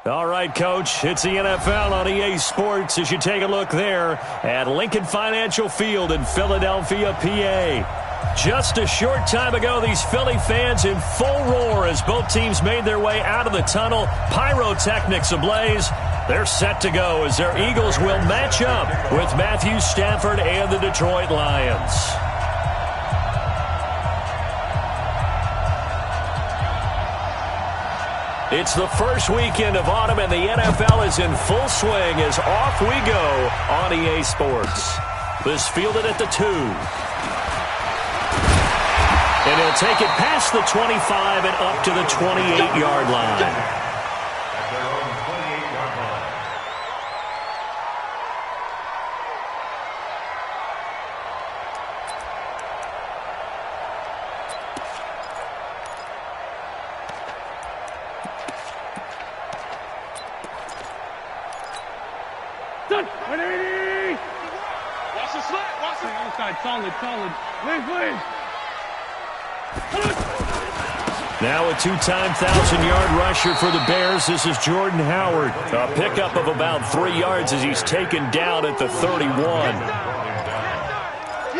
All right, Coach, it's the NFL on EA Sports as you take a look there at Lincoln Financial Field in Philadelphia, PA. Just a short time ago, these Philly fans in full roar as both teams made their way out of the tunnel. Pyrotechnics ablaze. They're set to go as their Eagles will match up with Matthew Stafford and the Detroit Lions. It's the first weekend of autumn, and the NFL is in full swing as off we go on EA Sports. This fielded at the 2. And he'll take it past the 25 and up to the 28-yard line. Solid. Please. Now a two-time 1,000-yard rusher for the Bears. This is Jordan Howard. A pickup of about 3 yards as he's taken down at the 31.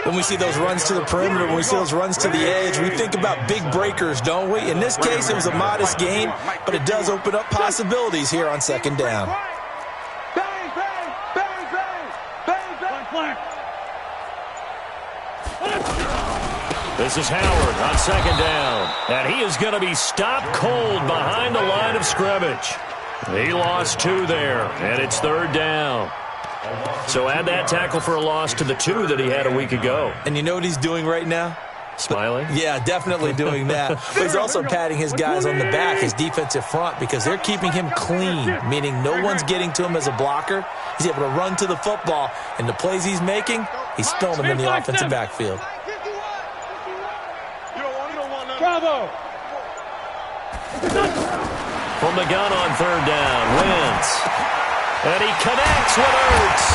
When we see those runs to the perimeter, when we see those runs to the edge, we think about big breakers, don't we? In this case, it was a modest gain, but it does open up possibilities here on second down. This is Howard on second down, and he is going to be stopped cold behind the line of scrimmage. He lost 2 there, and it's third down. So add that tackle for a loss to the 2 that he had a week ago. And you know what he's doing right now? Smiling? Yeah, definitely doing that. But he's also patting his guys on the back, his defensive front, because they're keeping him clean, meaning no one's getting to him as a blocker. He's able to run to the football, and the plays he's making, he's throwing them in the offensive backfield. Bravo! From the gun on third down, Wentz. And he connects with Ertz.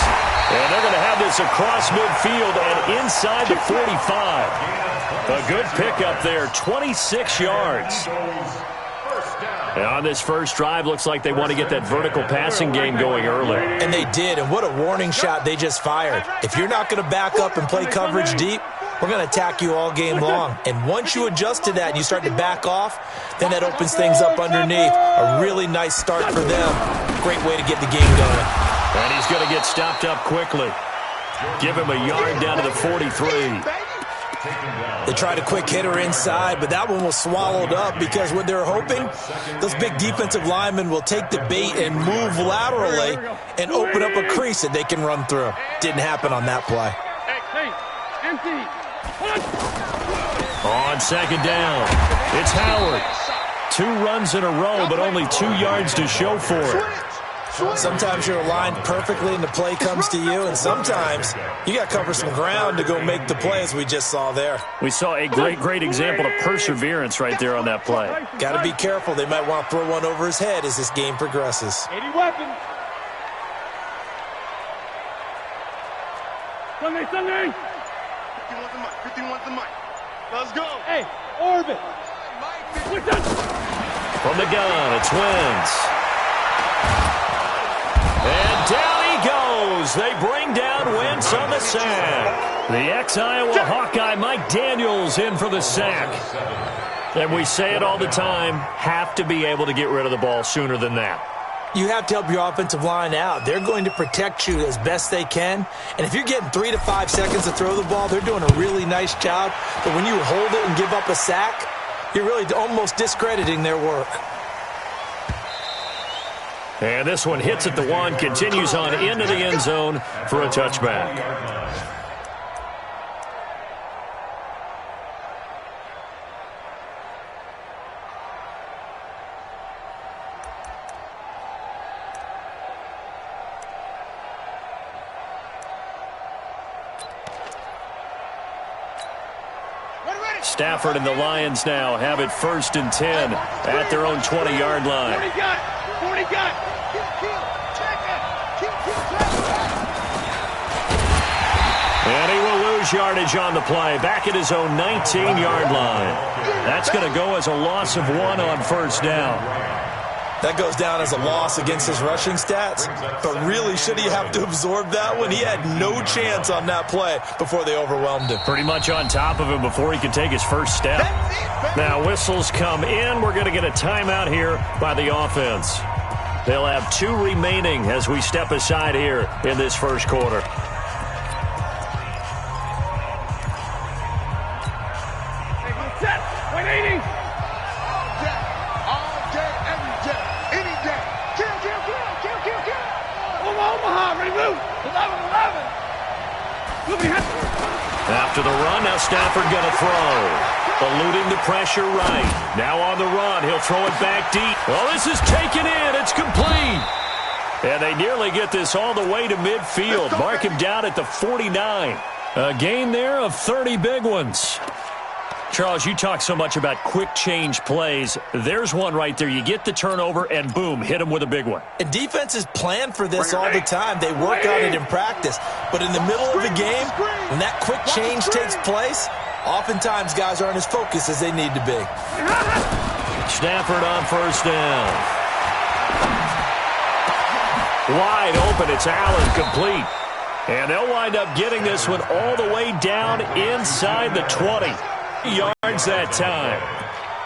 And they're going to have this across midfield and inside the 45. A good pickup there, 26 yards. And on this first drive, looks like they want to get that vertical passing game going early. And they did, and what a warning shot they just fired. If you're not going to back up and play coverage deep, we're going to attack you all game long. And once you adjust to that and you start to back off, then that opens things up underneath. A really nice start for them. Great way to get the game going. And he's going to get stopped up quickly. Give him a yard down to the 43. They tried a quick hitter inside, but that one was swallowed up because what they're hoping, those big defensive linemen will take the bait and move laterally and open up a crease that they can run through. Didn't happen on that play. Empty. On second down, it's Howard. 2 runs in a row, but only 2 yards to show for it. Sometimes you're aligned perfectly and the play comes to you, and sometimes you got to cover some ground to go make the play, as we just saw there. We saw a great example of perseverance right there on that play. Got to be careful. They might want to throw one over his head as this game progresses. 80 weapons. Sunday. 51 to Mike. Let's go. Hey, orbit. From the gun, it's Wentz. And down he goes. They bring down Wentz on the sack. The ex-Iowa Hawkeye Mike Daniels in for the sack. And we say it all the time, have to be able to get rid of the ball sooner than that. You have to help your offensive line out. They're going to protect you as best they can. And if you're getting 3 to 5 seconds to throw the ball, they're doing a really nice job. But when you hold it and give up a sack, you're really almost discrediting their work. And this one hits at the 1, continues on into the end zone for a touchback. Stafford and the Lions now have it 1st and 10 at their own 20-yard line. 40 got. And he will lose yardage on the play, back at his own 19-yard line. That's going to go as a loss of 1 on 1st down. That goes down as a loss against his rushing stats. But really, should he have to absorb that one? He had no chance on that play before they overwhelmed him. Pretty much on top of him before he could take his first step. Now whistles come in. We're going to get a timeout here by the offense. They'll have 2 remaining as we step aside here in this first quarter. Set. 180. Omaha, ready, move. 11. After the run, now Stafford going to throw. Eluding the pressure right. Now on the run, he'll throw it back deep. Well, this is taken in. It's complete. And they nearly get this all the way to midfield. Mark him down at the 49. A gain there of 30 big ones. Charles, you talk so much about quick change plays. There's one right there. You get the turnover, and boom, hit him with a big one. And defenses plan for this all the time. They work on it in practice. But in the middle of the game, when that quick change takes place, oftentimes guys aren't as focused as they need to be. Stafford on first down. Wide open. It's Allen, complete. And they'll wind up getting this one all the way down inside the 20. Yards that time.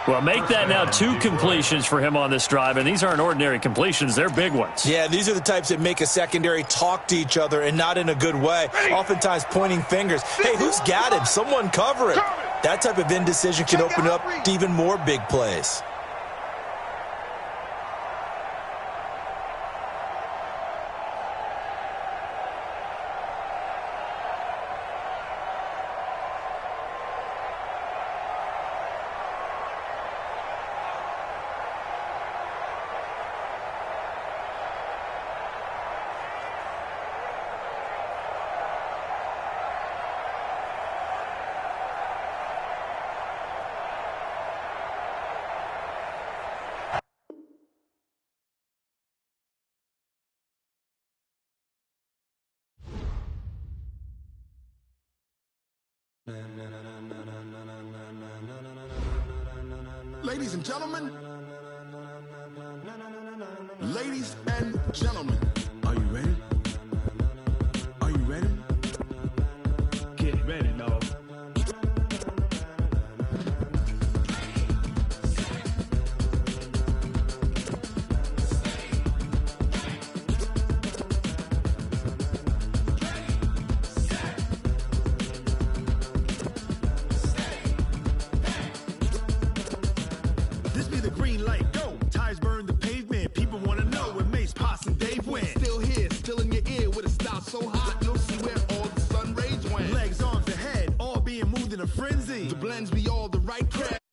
Well, make that now 2 completions for him on this drive, and these aren't ordinary completions. They're big ones. Yeah, these are the types that make a secondary talk to each other and not in a good way, oftentimes pointing fingers. Hey, who's got him? Someone cover it. That type of indecision can open up to even more big plays. Ladies and gentlemen, are you ready? Are you ready? Get ready, dog. This be the green light, go. Tires burn the pavement. People want to know where Mace, Posse, and Dave went. Still here, still in your ear with a style so hot, you'll see where all the sun rays went. Legs, arms, and head, all being moved in a frenzy. The blends be all the right craft.